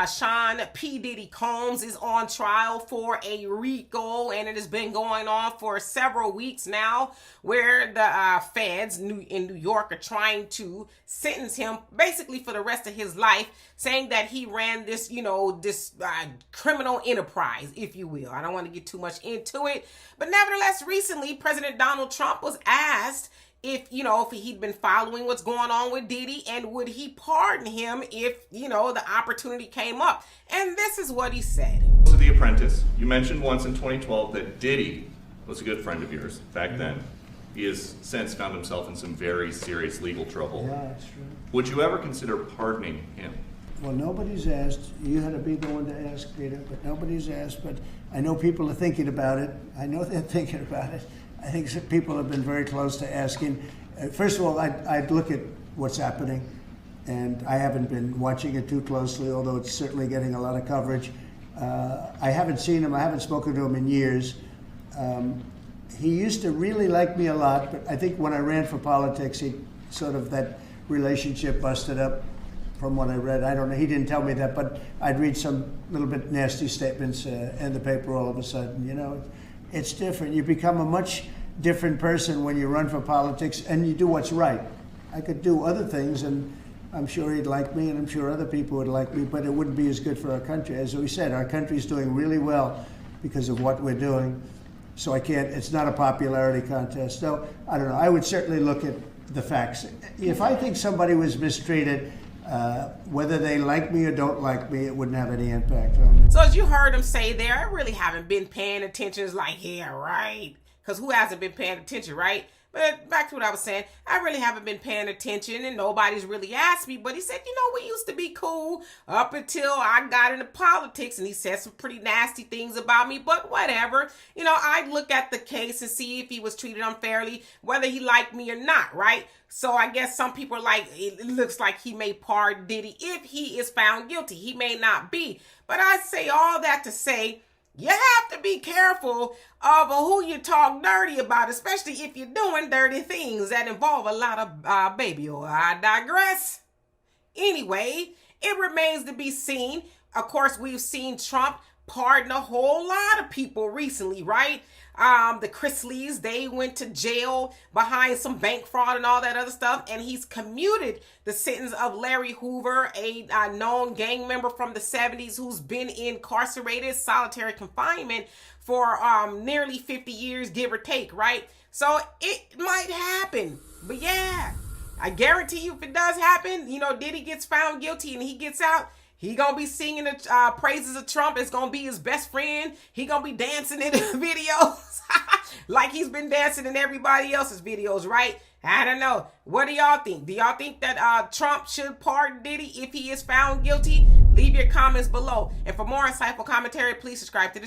Sean P. Diddy Combs is on trial for a RICO, and it has been going on for several weeks now, where the feds in New York are trying to sentence him basically for the rest of his life, saying that he ran this, this criminal enterprise, if you will. I don't want to get too much into it, but nevertheless, recently, President Donald Trump was asked if he'd been following what's going on with Diddy, and would he pardon him if, the opportunity came up. And this is what he said. To The Apprentice, you mentioned once in 2012 that Diddy was a good friend of yours back then. He has since found himself in some very serious legal trouble. Yeah, that's true. Would you ever consider pardoning him? Well, nobody's asked. You had to be the one to ask, Peter, but nobody's asked. But I know people are thinking about it. I know they're thinking about it. I think some people have been very close to asking. First of all, I'd look at what's happening, and I haven't been watching it too closely, although it's certainly getting a lot of coverage. I haven't seen him. I haven't spoken to him in years. He used to really like me a lot, but I think when I ran for politics, that relationship busted up. From what I read, I don't know. He didn't tell me that, but I'd read some little bit nasty statements in the paper all of a sudden. It's different. You become a much different person when you run for politics and you do what's right. I could do other things, and I'm sure he'd like me, and I'm sure other people would like me, but it wouldn't be as good for our country. As we said, our country's doing really well because of what we're doing. So it's not a popularity contest. So, I don't know. I would certainly look at the facts. If I think somebody was mistreated, whether they like me or don't like me, it wouldn't have any impact on me. So as you heard him say there, I really haven't been paying attention. It's like, yeah, right. Because who hasn't been paying attention, right? But back to what I was saying, I really haven't been paying attention, and nobody's really asked me. But he said, we used to be cool up until I got into politics, and he said some pretty nasty things about me, but whatever. I'd look at the case and see if he was treated unfairly, whether he liked me or not, right? So I guess some people are like, it looks like he may pardon Diddy if he is found guilty. He may not be. But I say all that to say, you have to be careful of who you talk dirty about, especially if you're doing dirty things that involve a lot of baby oil. I digress. Anyway, it remains to be seen. Of course, we've seen Trump pardon a whole lot of people recently, right? The Chrisleys, they went to jail behind some bank fraud and all that other stuff, and he's commuted the sentence of Larry Hoover, a known gang member from the 70s who's been incarcerated, solitary confinement for nearly 50 years, give or take, right? So it might happen, but yeah, I guarantee you if it does happen, Diddy gets found guilty and he gets out, he gonna be singing the praises of Trump. It's gonna be his best friend. He gonna be dancing in the videos like he's been dancing in everybody else's videos, right? I don't know. What do y'all think? Do y'all think that Trump should pardon Diddy if he is found guilty? Leave your comments below. And for more insightful commentary, please subscribe to this channel.